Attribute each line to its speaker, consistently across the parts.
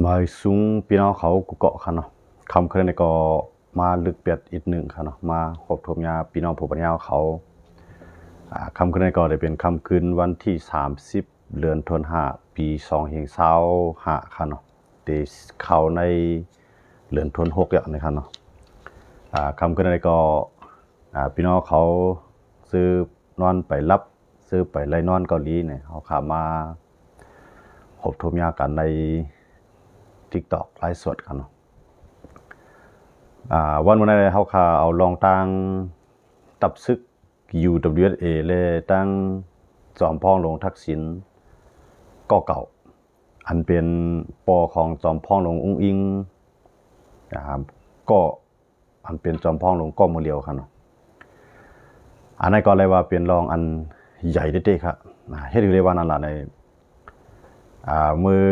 Speaker 1: มาสูงพี่น้องเขากุเกาะค่ะเนาะคำคืนนี้ก็มาลึกเปียดอีกหนึ่งค่ะเนาะมาครบทมยาพี่น้องผู้ปัญญาเขาคำคืนนี้ก็ได้เป็นคำคืนวันที่30เดือนธันวาปี2565ค่ะเนาะที่เขาในเดือนธันวาคมอย่างนี้ค่ะเนาะคำคืนนี้ก็พี่น้องเขาซื้อนอนไปรับซื้อไปไล่นอนเกาหลีเนี่ยเขาขามาครบทมยากันในTikTok ไลฟ์สดกันเนาะวันนี้เขาข่าเอาลองตั้งตับซึก UWSA เลยตั้งจอมพ่องลงทักษิณก็เก่าอันเป็นปอของจอมพ่องลงอุ้งอิงนะครับก็อันเป็นจอมพ่องลงก็มือเลียวครับเนาะอันนั้นก็เลยว่าเป็นรองอันใหญ่เด็ดๆครับเฮ็ดอยู่ในวันนั้นล่ะในมือ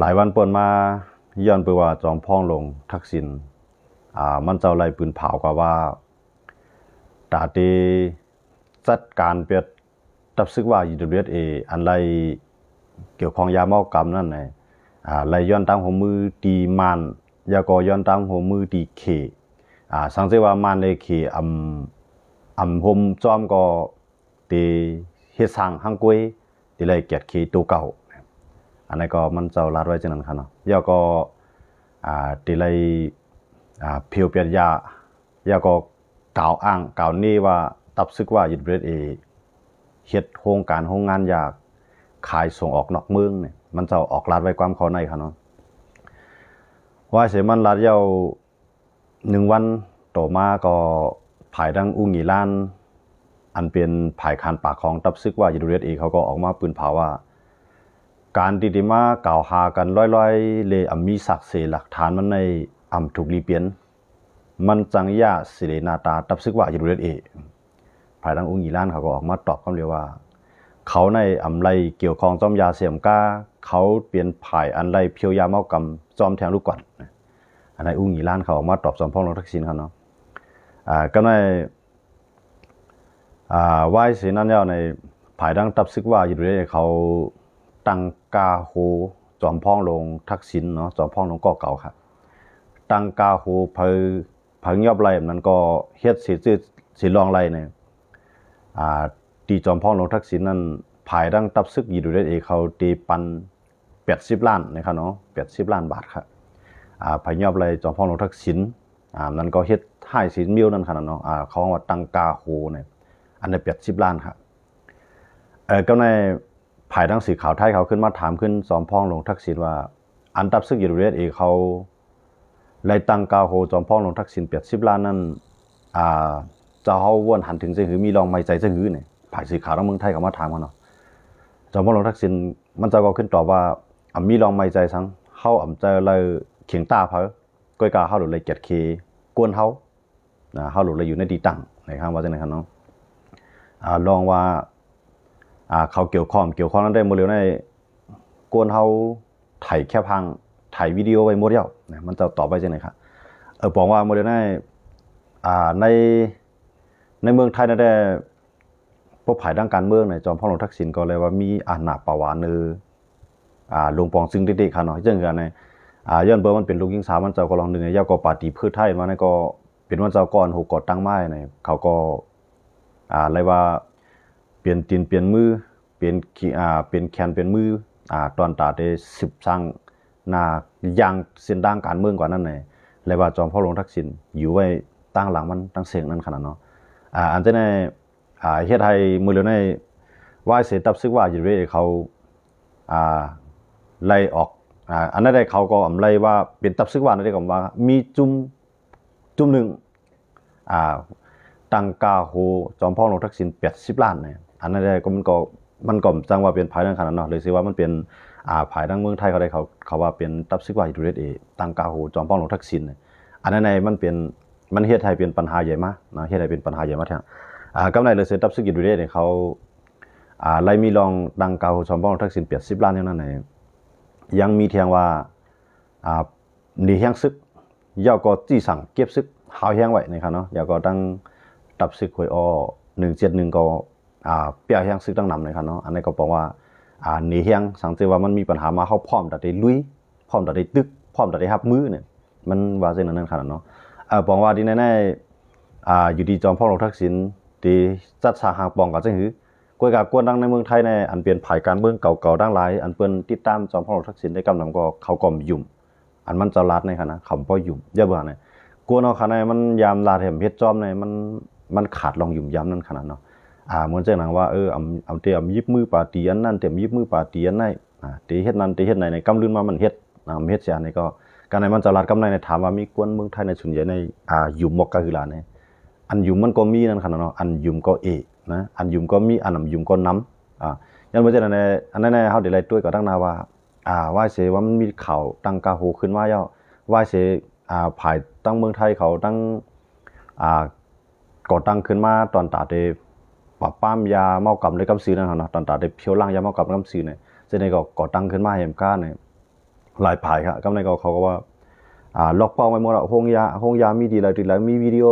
Speaker 1: หลายวันเปิดมาย้อนไปว่าจอมพ่องลงทักษิณมันเจ้าไล่ปืนเผากว่าว่าตาตีจัดการเปียดตับซึกว่า UWSA อันไล่เกี่ยวข้องยาเมากรรมนั่นไงไล่ย้อนตั้งหัวมือตีมันยาก็ย้อนตั้งหัวมือตีเขสังเกตว่ามันเลยเขอำหมจอมก็ตีเฮ็ดสร้างหังกวยตีไล่เกียดเขตัวเก่าอันนี้ก็มันเจ้าลาดไว้จังนั้นครับเนาะย่อก็ตีไลเพียวเปียยายาก็กล่าวอ้างกล่าวนี่ว่าตับซึกว่าUWSAเฮ็ดโครงการโรงงานยาขายส่งออกนอกเมืองเนี่ยมันจะออกลาดไว้ความเขาในครับเนาะว่าเสียมันลาดยาว1วันต่อมาก็ภายดังอุงีล้านอันเป็นภายคานปากของตับซึกว่าUWSAเขาก็ออกมาปืนเผาว่าการติมากล่าวหากันร้อยๆเลยมีสักเสหลักฐานมันในถูกรีเปลี่ยนมันจังยาสิเรนาตาตับซึกว่าUWSAภายหลังองค์อีล้านเขาก็ออกมาตอบคำเดียวว่าเขาในไรเกี่ยวข้องจอมยาเสียมก้าเขาเปลี่ยนภายอันไรเพียวยาเมากรรมจอมแทงลูกก่อนอันในองค์อีล้านเขาออกมาตอบจอมพ่อลงทักษิณเขาเนาะก็ในไหวเสียนั่นแล้วในภายดังตับซึกว่าUWSAเขาตั้งกาโฮจอมพ่องลงทักษิณเนาะจอมพ่องลงก่อเก่าครับตั้งกาโฮเพิ่งยอบไรแบบนั้นก็เฮ็ดสิลองไรเนี่ยตีจอมพ่องลงทักษิณนั้นภายดังตับซึกUWSAเขาตีปัน80 ล้านนะครับเนาะ80 ล้านบาทครับภายยอบไรจอมพ่องลงทักษิณนั้นก็เฮ็ดให้สินมิวนั่นขนาดเนาะเขาว่าตั้งกาโฮเนี่ยอันนี้80 ล้านครับก็ในภายดังสีขาวไทยเขาขึ้นมาถามขึ้นจอมพ่องลงทักษิณว่าอันตับซึกUWSAเขาไล่ตั้งกาโฮจอมพ่องลงทักษิณ80 ล้านนั้นจะเขาวนหันถึงจะหือมีรองไม่ใจจะหือเนี่ยภายสีขาวทั้งเมืองไทยเขามาถามกันเนาะจอมพ่องลงทักษิณมันจะก็ขึ้นตอบว่ามีรองไม่ใจสังเขาจะเลยเขียงตาเขาก้อยกาเขาหลุดเลยเกียดเคกวนเขาเขาหลุดเลยอยู่ในดีตั้งนะครับว่าจะไหนครับน้องลองว่าเขาเกี่ยวข้องนั้นได้โมเดลในกวนเขาถ่ายแค่พังถ่ายวิดีโอไว้หมดแล้วมันจะตอบไปจังไหนครับบอกว่าโมเดลในเมืองไทยนั่นได้พวกภายด้านการเมืองในจอมพ่อหลวงทักษิณก็เลยว่ามีอาณาปาวานือลงปองซึ่งเด็กๆค่ะเนาะเรื่องกันในย้อนเบอร์มันเป็นลูกยิงสาวมันเจ้าก็ลองหนึ่งยาวก็ปาฏิเพื่อไทยมาเนี่ยก็เป็นวันเจ้าก่อนหูกอดตั้งไม้เนี่ยเขาก็อะไรว่าเปลี่ยนตีนเปลี่ยนมือเปลี่ยนเป็นแขนเป็นมือตอนตาได้10 สร้างอย่างเส้นด้างการเมืองกว่านั้นเลยเลยว่าจอมพ่อหลวงทักษิณอยู่ไว้ตั้งหลังมันตั้งเสียงนั้นขนาดเนาะอันที่ในเฮ็ดให้มือเร็วในว่าเสียตับซึกว่าUWSAเขาไล่ออกอันนั้นได้เขาก็ไล่ว่าเป็นตับซึกว่านั่นได้ก็ว่ามีจุ่มหนึ่งตั้งกาโฮจอมพ่อหลวงทักษิณ80 ล้านเนี่ยอันนั้นได้ก็มันก็จังว่าเป็นภายในขนาดเนาะเลยสิว่ามันเป็นภายดังเมืองไทยเขาได้เขาว่าเป็นตับซึกว่าUWSAตั้งกาโฮจอมพ่อหลวงทักษิณอันนั้นในมันเฮ็ดให้เป็นปัญหาใหญ่มากนะเฮ็ดให้เป็นปัญหาใหญ่มากแท้กำไรเลยเสร็จตับซึกUWSAเนี่ยเขาไล่มีรองตั้งกาโฮจอมพ่อหลวงทักษิณ80 ล้านอย่างนั้นในยังมีเทียงว่าหนีแห้งซึกยาวก็จี้สั่งเก็บซึกหาวแห้งไว้นะครับเนาะยาวก็ตั้งตับซึกหวย171ก็เปียแห้งซึกตั้งนำนะครับเนาะอันนี้ก็บอกว่า หนีเฮียงสังเกตว่ามันมีปัญหามาเขาพร้อมแต่ได้ลุยพร้อมแต่ได้ตึกพร้อมแต่ได้รับมือเนี่ยมันว่าเช่นนั้นขนาดเนาะปองว่าที่แน่ๆอยู่ดีจอมพ่อหลวงทักษิณที่จัดสร้างหางปองก็จังหือกวยกับกวนดังในเมืองไทยในอันเปลี่ยนภายการเมืองเก่าๆดังหลายอันเปิ้นติดตามจอมพ่อหลวงทักษิณได้กำลังก็เขาก็ยุ่มอันมันจะลัดในขณะเขาบ่ยุ่มอย่าเบื่อเนี่ยกวนเอาขนาดมันยามลาดเห็มเฮ็ดจอมในมันขาดลองยุ่มย้ำนั่นขนาดเนาะเหมือนเจ้าหนังว่าเอาเตรียมยิบมือปาตีอันนั้นเตรียมยิบมือปาตีอันนั้นตีเฮ็ดนั้นตีเฮ็ดไหนในกำลืนมามันเฮ็ดเฮ็ดเสียในก็การในมันจะลัดกำในถามว่ามีกวนเมืองไทยในส่วนใหญ่ในยุ่มมกกะคือลาเนี่ยอันยุ่มมันก็มีนั่นขนาดเนาะอันยุ่มก็นะอันยุ่มก็มีอันยุ่มก็น้ำยันเมื่อเจ้าในอันนั้นเขาเดี๋ยวไล่ด้วยก็ตั้งนาว่าว่าเสว่ามันมีข่าวตั้งกาโหขึ้นมาย่อว่าเสภายตั้งเมืองไทยเขาตั้งก่อตั้งขึ้นมาตอนตาเดปะป้ามยาเมากำเลยกำซื้อนั่นนะตอนตาเดเพียวล่างยาเมากำกำซื้อเนี่ยเจ้าในก็ก่อตั้งขึ้นมาเห็นก้าเนี่ยหลายภายครับกำในก็เขาก็ว่าล็อกเป้าไว้หมดแล้วห้องยามีดีอะไรมีวิดีโอ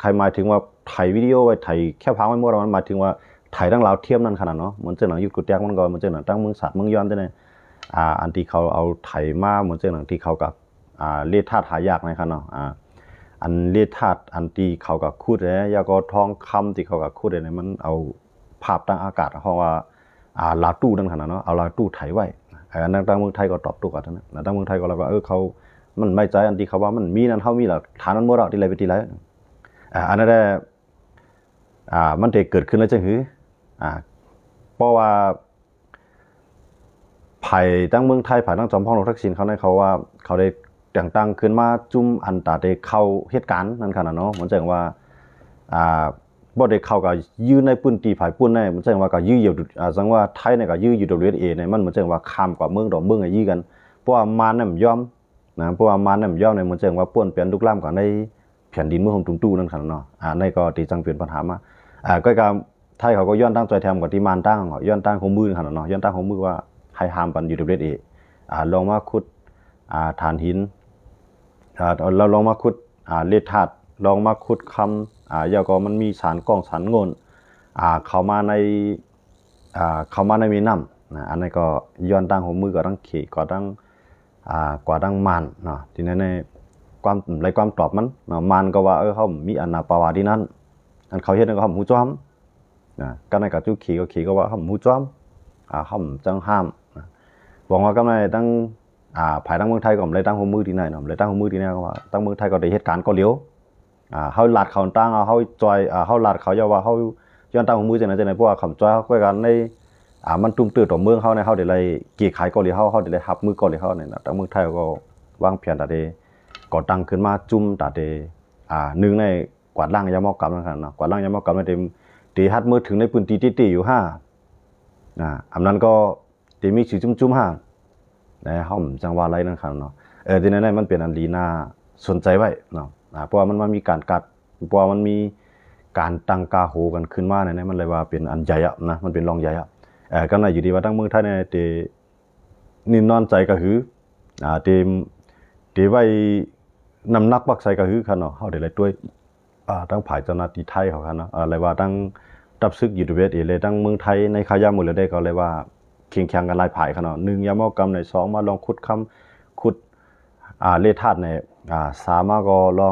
Speaker 1: ใครหมายถึงว่าถ่ายวิดีโอไว้ถ่ายแค่พังไว้หมดแล้วมันหมายถึงว่าถ่ายตั้งลาวเทียมนั่นขนาดเนาะเหมือนเจ้าหนังยุดกุดแยกมันก็เหมือนเจ้าหนังตั้งเมืองศาสตร์เมืองย้อนได้เนี่ยอันที่เขาเอาถ่ายมาเหมือนเจ้าหนังที่เขากับเลือดธาตุหายากนะครับเนาะอันเลือดธาตุอันที่เขากับคูดเนี่ยยาก็ทองคำที่เขากับคูดเนี่ยมันเอาภาพตั้งอากาศเพราะว่าลาตู้นั่นขนาดเนาะเอาลาตู้ถ่ายไว้อันนั้นตั้งเมืองไทยก็ตอบตัวกันนะตั้งเมืองไทยก็เราว่าเขามันไม่ใจอันที่เขาว่ามันมีนั่นเขามีหลักฐานนั้นหมดแล้วที่ไรไปที่ไรอันนั้นมันจะเกิดขึ้นแล้วจังหือเพราะว่าภายตั้งเมืองไทยภายตั้งจอมพ่อหลวงทักษิณเขาในเขาว่าเขาได้แต่งตั้งขึ้นมาจุ่มอันตาได้เข้าเหตุการณ์นั่นขนาดเนาะเหมือนเช่นว่าบ่ได้เข้ากับยื้อในปืนตีภายปืนในเหมือนเช่นว่ากับยื้ออยู่สังว่าไทยในกับยื้ออยู่ WSA ในมันเหมือนเช่นว่าข้ามกว่าเมืองดอกเมืองยื้อกันเพราะว่ามันเนี่ยยอมนะเพราะว่ามันเนี่ยยอมในเหมือนเช่นว่าป่วนเปลี่ยนลุกล้ำกับในแผ่นดินเมืองของตุ้งตู้นั่นขนาดเนาะในก็ตีจังเปลี่ยนปัญหามาก็การไทยเขาก็ย้อนตั้งใจแทมกับที่มันตั้งย้อนตั้งของมือขนาดเนาะย้อนตั้งของมือว่าให้ห้ามปันอยู่ WSA ลองมาขุดฐานหินเราลองมาขุดเลดธาตุลองมาขุดคำยาก็มันมีสารกล้องสารโงนเข้ามาในมีน้ำนะอันนี้ก็ย้อนตั้งหัวมือก็ตั้งเขก็ตั้งกว่าตั้งมันเนาะทีนั้นในความตอบมันมันก็ว่าเขามีอนาปาวาที่นั้นอันเขาเห็นก็เขาหูจ้อมนะก็ในกับจุขีก็ว่าเขาหูจ้อมเขาจังห้ามหวังว่าก็ในตั้งภายตั้งเมืองไทยก็เลยตั้งหัวมือที่ไหนเนาะเลยตั้งหัวมือที่ไหนก็ว่าตั้งเมืองไทยก็ได้เหตุการณ์ก็เลี้ยวเขาหลัดเขาตั้งเขาจอยเขาหลัดเขาจะว่าเขาย้อนตั้งหัวมือจะไหนเพราะว่าคำจอยเขาคุยกันในมันตุ้มตื่นต่อเมืองเขาในเขาเดี๋ยวเลยกี่ขายก็เลี้ยวเขาเดี๋ยวเลยหับมือก็เลี้ยวเขาเนี่ยตั้งเมืองไทยก็วางเพียงแต่เดก่อตั้งขึ้นมาจุ่มแต่เดหนึ่งในกวาดล่างยามอกกำนั่นเนาะกวาดล่างยามอกกำในตีฮัดมือถึงในปืนตีอยู่อันนั้นก็ตีมีชื่อจุ่มในห้องจังหวะไรนั่นครับเนาะทีนั้นมันเป็นอันดีน่าสนใจไว้เนาะเพราะว่ามันมีการกัดเพราะว่ามันมีการตั้งกาโหกันขึ้นมาเนี่ยมันเลยว่าเป็นอันใหญ่อะนะมันเป็นรองใหญ่อะก็น่าอยู่ดีว่าตั้งเมืองไทยเนี่ยตีนินนอนใจก็คือตีไว้นำนักบักใส่ก็คือคันเนาะเขาเดี๋ยวเลยด้วยตั้งผายเจ้าหน้าที่ไทยเขาคันเนาะอะไรว่าตั้งดับซึกยูทูบเลยตั้งเมืองไทยในขายาหมดเลยได้ก็เลยว่าเคียงกันลายผายขนาดหนึ่งยามอกรรมในสองมาลองขุดเลธาตุในสามารถก็ลอ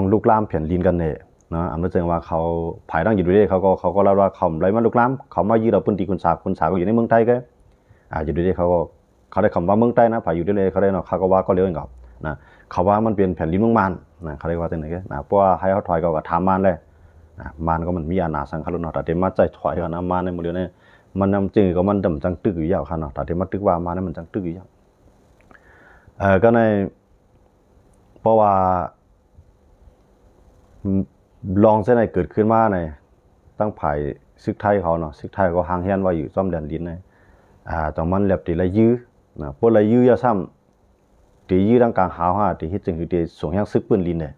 Speaker 1: งลุกล้ำแผ่นดินกันเนี่ยนะอันนั้นแสดงว่าเขาผายตั้งอยู่ด้วยเขาก็เล่าว่าเขาไรมาลุกล้ำเขามายืดเอาปืนตีคุณสาก็อยู่ในเมืองไทยก็อยู่ด้วยเขาได้คำว่าเมืองใต้นะผายอยู่ด้วยเลยเขาได้เนาะเขาก็ว่าก็เลี้ยงกับนะเขาว่ามันเป็นแผ่นดินเมืองมันนะเขาเรียกว่าเป็นไงนะเพราะว่าให้เขาถอยก็ทำมันเลยมันก็มันมีอาณาสังขารเนาะแต่เดี๋ยวมาใจถอยกันนะมันในมือเดียวเนี่ยมันนำจึงก็มันดำจังตึกอยู่ยาวค่ะเนาะแต่เดี๋ยวมาตึกว่ามันเนี่ยมันจังตึกอยู่ยาวก็ในเพราะว่าลองเส้นไหนเกิดขึ้นมาในตั้งไผ่ซึกไทยเขาเนาะซึกไทยก็ห่างเฮียนว่าอยู่ซ่อมแดนดินในตรงมันเรียบตีละยื้อนะพวกละยื้อยาซ้ำตียื้อดังกลางหาวตีฮิตจึงคือตีส่งแห้งซึกปืนลินเลย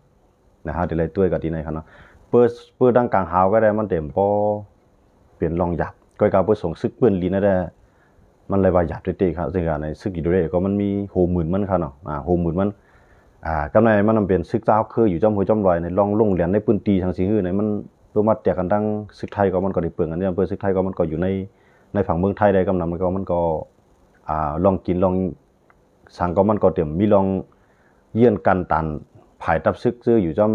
Speaker 1: นะฮะตีละตัวกับตีในครับเนาะเปิดดังกลางหาวก็ได้มันเต็มพอเปลี่ยนลองหยับก็การเปิดส่งซึกปืนลินนั่นได้มันเลยว่าหยับเตะครับซึ่งในซึกอีโดเรก็มันมีโหมื่นมันครับเนาะโหมื่นมันกำไรมันเป็นซึกเจ้าคืออยู่จอมหัวจอมลอยในลองลงเหรียญในปืนตีทางสีหื้อในมัน รู้มาแต่กันทั้งซึกไทยก็มันก็ได้เปลืองอันนี้อำเภอซึกไทยก็มันก็อยู่ในฝั่งเมืองไทยได้กำลังมันก็ลองกินลองสั่งก็มันก็เตรียมมีลองเยี่ยนกันตันภายตับซึกซื้ออยู่จอม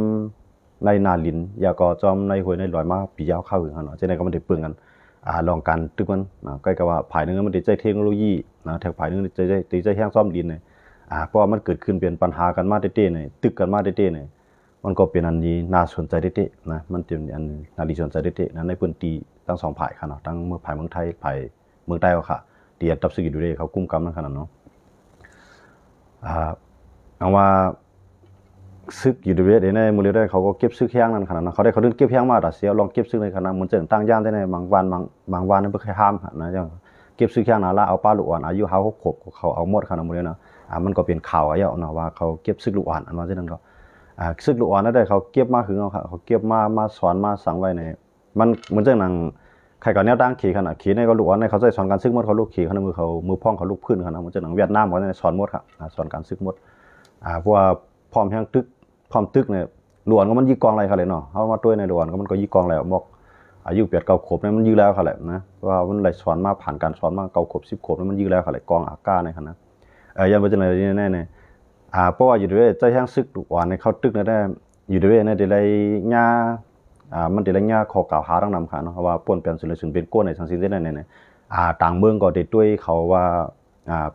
Speaker 1: ในนาลินยาก็จอมในห้วยในลอยมาปียาวเข้าอย่างนั้นเนาะจะได้ก็มันได้เปลืองกันลองกันตึกมันใกล้กับว่าภายนึงมันได้ใจเทคโนโลยีนะแถวภายนึงใจแห้งซ่อมดินเนี่ยเพราะมันเกิดขึ้นเป็นปัญหากันมาเต้ๆเนี่ยตึกกันมาเต้ๆเนี่ยมันก็เป็นอันนี้น่าสนใจเต้ๆนะมันเป็นอันน่าดีสนใจเต้ๆนะในพื้นที่ทั้งสองฝ่ายค่ะเนาะทั้งเมืองภายเมืองไทยภายเมืองใต้ก็ค่ะที่ตับซึกอยู่ด้วยเขากุ้มกำนั่นขนาดเนาะเอาว่าซึกอยู่ด้วยเดี๋ยวในมูลนิธิเขาก็เก็บซึกแห้งนั่นขนาดนั้นเขาเดินเก็บแห้งมาแต่เสียลองเก็บซึกในขนาดมันเจอตั้งย่านได้ในบางวันนั่นไม่เคยห้ามนะจังเก็บซึกแห้งนั่นละเอาป้าลูกอ่อนอายุ5-6 ขวบเขาเอาหมดขนาดมูลนิธิเนาะมันก็เป็นข่าวอะไรเนาะว่าเขาเก็บซึกลูกอ่อนอันว่าเช่นนั้นก็ซึกลูกอ่อนนั่นได้เขาเก็บมาถึงเขาเก็บมาสอนมาสั่งไว้ในมันเหมือนเจ้าหนังใครก็แนวตั้งขี่ขนาดขี่ในก็ลูกอ่อนในเขาจะสอนการซึกมดเขาลูกขี่ขนาดมือพ่องเขาลูกพื้นขนาดเหมือนเจ้าหนังเวียดนามเขาในสอนมดครับสอนการซึกมดเพราะว่าพร้อมแห้งตึกพร้อมตึกเนี่ยหลวนก็มันยี่กองอะไรเขาเลยเนาะเขามาตัวในหลวนก็มันก็ยี่กองแล้วบอกอายุ8-9 ขวบเนี่ยมันยื้อแล้วเขาเลยนะว่ามันไหลสอนมาผ่านการสอนมา9 ขวบ10 ขวบเนี่ยมันยื้อแล้วเขาเลยกองอากาในขนาดยังเป็นจังไรแน่เนี่ยเพราะว่าอยู่ด้วยใจแห้งซึกหวานในเขาตึกเนี่ยได้อยู่ด้วยเนี่ยเดี๋ยวไรญ่ามันเดี๋ยวไรญ่าขอกล่าวหาตั้งนำค่ะเนาะว่าป่วนเปลี่ยนสุริสุนเป็นก้นในทางสิ้นได้เนี่ยต่างเมืองก็เด็ดด้วยเขาว่า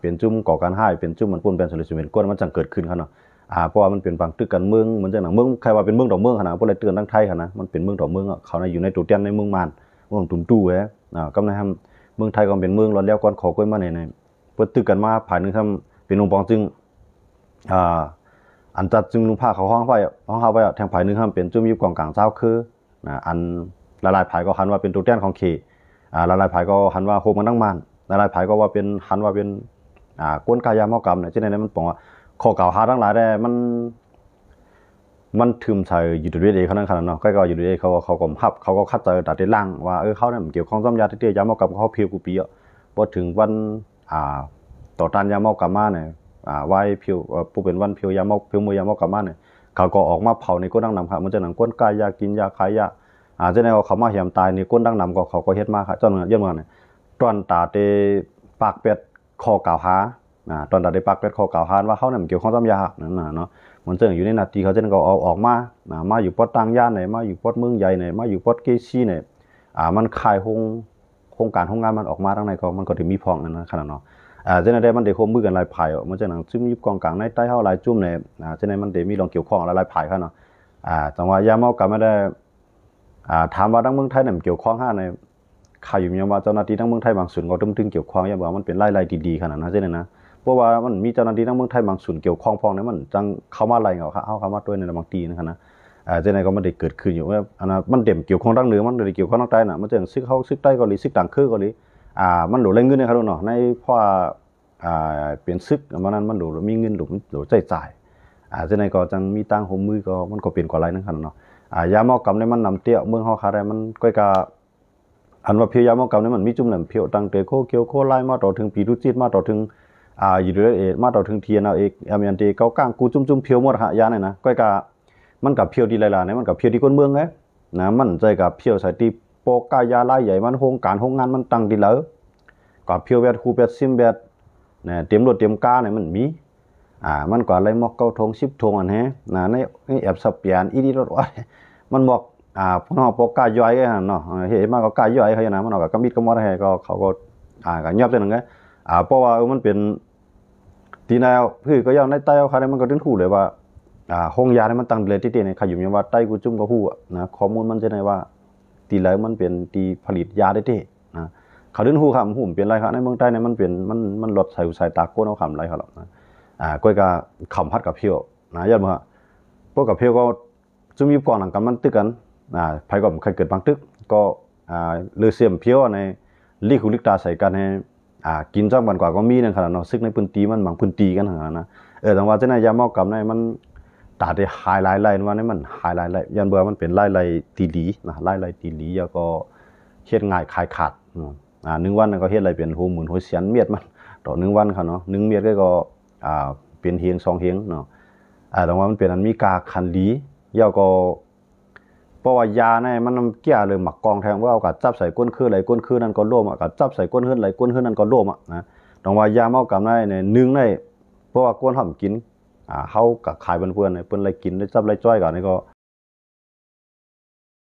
Speaker 1: เป็นจุ่มก่อการให้เป็นจุ่มมันป่วนเปลี่ยนสุริสุนเป็นก้นมันจังเกิดขึ้นค่ะเนาะเพราะว่ามันเป็นบางตึกกันเมืองเหมือนจังหนังเมืองใครว่าเป็นเมืองดอกเมืองขนาดพวกอะไรเตือนทั้งไทยขนาดมันเป็นเมืองดอกเมืองเขาในอยู่ในตัวเตียนในเมืองมันเมืองตุนตู้ก็ในทำเมืองไทยก็เป็นเมืองร้อนแล้วก้อนขอก้อยมาในเปิดตึกกันมาผ่านนึงทำเป็นองค์ปองจึงอันจัดจึงลุงผ้าเขาห้องไปแทงภายนึงทำเป็นจุ่มยุบกองกลางเจ้าคืออันละลายภายก็หันว่าเป็นตัวเตียนของเขละลายภายก็หันว่าโฮมันตั้งมันละลายภายก็ว่าเป็นหันว่าเป็นก้นกายามอกรรมเนี่ยเช่นในนั้นมันบอกว่าข้อกล่าวหาทั้งหลายได้มันถึมใส่อยู่ด้วยเองเขานั่นขนาดเนาะก็อยู่ด้วยเขาก็ฮับเขาก็คัดใจตัดได้ล่างว่าเขาเนี่ยเกี่ยวข้องซ้ำยาที่ยามอกรรมเขาเพียวกูปีพอถึงวันต่อต้านยามอกรรมมาเนี่ยไว้เพียวผู้เป็นวันเพียวยามอกเพียวมือยามอกรรมมาเนี่ยเขาก็ออกมาเผาในก้นดังนำครับมันจะหนังก้นกายยากินยาขายยาจะในเขามาเหี่ยมตายในก้นดังนำก็เขาก็เฮ็ดมาครับจนเยี่ยมกันเนี่ยตอนตาเตปากเป็ดข้อกล่าวหาตอนตัดได้ปักเป็ดข้อกล่าวหาว่าเขาเนี่ยเกี่ยวข้องซ้ำยานั่นเนาะมันเจออยู่ในนาทีเขาจะก็เอาออกมาอยู่ปอดต่างย่านไหนมาอยู่ปอดเมืองใหญ่ไหนมาอยู่ปอดเกซี่ไหนมันคายโครงการโครงงานมันออกมาทั้งในก็มันก็ถึงมีพองนั่นขนาดเนาะเจนได้มันได้โคมมือกันลายไผ่มันจะหนังซึมยุบกองกลางในใต้เท้าลายจุ่มในเจนได้มันได้มีลองเกี่ยวข้องลายไผ่เขาเนาะจังหวะยามเอากลับมาได้ถามว่าทั้งเมืองไทยเนี่ยเกี่ยวข้องห้าในข่าวอยู่ยังว่าเจ้าหน้าที่ทั้งเมืองไทยบางส่วนก็ถึงเกี่ยวข้องอย่างว่ามันเป็นไล่ดีๆขนาดนั้นเจนนะเพราะว่ามันมีเจ้าหน้าที่ทั้งเมืองไทยบางส่วนเกี่ยวข้องพ้องเนี่ยมันจังเข้ามาไล่เข้ามาด้วยในบางทีนะครับนะเจนก็มันได้เกิดขึ้นอยู่ว่าอันนั้นมันเด่มเกี่ยวข้องดั้งเหนือมันได้เกี่ยวข้องดั้งใต้น่ะมันจะซึกเข้าซึกใต้ก็ลีซึกต่างคือก็ลีมันหลุดเล่นเงินนะครับเนาะในเพราะเปลี่ยนซึกมันหลุดมีเงินหลุดจ่ายเจนก็จังมีตังหัวมือก็มันก็เปลี่ยนกว่าไรนั่นครับเนาะยามอกรรมเนี่ยมันนำเตี้ยเมืองเฮาคาได้มันก็กะอันว่าเพียวยามอกรรมเนี่ยมันมีจุ่มแหลมเพียวตั้งแต่โคเกียวโคไล่มาต่อถึงปีรุจิตมาต่อถึงอยู่ด้วยมาต่อถึงเทียนเอาเอกยันตีเก้าก้างกูจุ่มเพียวหมดหะยาเนี่ยนะก็กะมันกับเพียวดีหลายๆเนี่ยมันกับเพียวดีก้นเมืองไงนะมันใจกับเพียวใส่ตีโปกายาไล่ใหญ่มันโฮงการโฮงงานมันตั้งดีแล้วกับเพียวแบบคูแบบซิมแบบเนี่ยเตรียมรถเตรียมกาเนี่ยมันมีมันกว่าไรมอกเก้าทง10 ทงอันแฮนะในแอบสับเปลี่ยนอีดีรถว่ามันบอกพวกน้องพวกกายย่อยกันเนาะเห็นมาก็กายย่อยเขาอย่างนั้นมันออกกับมิดก็มอดให้ก็เขาก็ก็ยับจังไงเพราะว่ามันเป็นทีแนวคือก็ยังในใต้เอาคาได้มันก็ถึงคู่เลยว่าห้องยาเนี่ยมันตั้งเลยที่เนี่ยขยุ่มยังว่าใต้กูจุ่มก็ฮู้นะข้อมูลมันจะได้ว่าตีแล้วมันเป็นตีผลิตยาได้ที่นะเขาถึงฮู้ครับหุ่มเป็นไรครับในเมืองใต้เนี่ยมันเป็นมันลดใส่ตาโก้เอาคำไรเขาหรอกนะก้อยก็ขำพัดกับเพียวนะยอดมั้งพวกกับเพียวก็จุ่มยุบก่อนหลังกันมันตึกกันไผก็เคยเกิดบางตึกก็เลือเสียมเพียวในลิคุลิกตาใส่กันให้กินจ้องกันกว่าก็มีนั่นขนาดเนาะซึกในพื้นที่มันบางพื้นที่กันขนาดนะแต่ว่าจะในยามอกกับในมันตาได้ไฮไลท์ไล่ว่านี่มันไฮไลท์ยันเบื่อมันเป็นไล่ตีหลีนะไล่ตีหลีแล้วก็เฮ็ดง่ายคลายขาด1 วันก็เฮ็ดอะไรเป็นหัวหมื่นหัวเสียนเมียดมันต่อ1 วันค่ะเนาะ1 เมียดก็เป็นเฮียง2 เฮียงเนาะแต่ว่ามันเป็นอันมีกาคันหลีแล้วก็ เพราะว่ายาเนี่ยมันเกี่ยเลยหมักกองแทงว่าเอากับจับใส่ก้นคือไหลก้นคือนั่นก็ร่วมกับจับใส่ก้นขึ้นไหลก้นขึ้นนั่นก็ร่วมนะต้องว่ายาเมากำได้เนี่ยนึงได้เพราะว่าก้นหอมกินเขากับขายเพื่อนๆเนี่ยเพื่อนไรกินได้จับไรจ้อยก่อนนี่ก็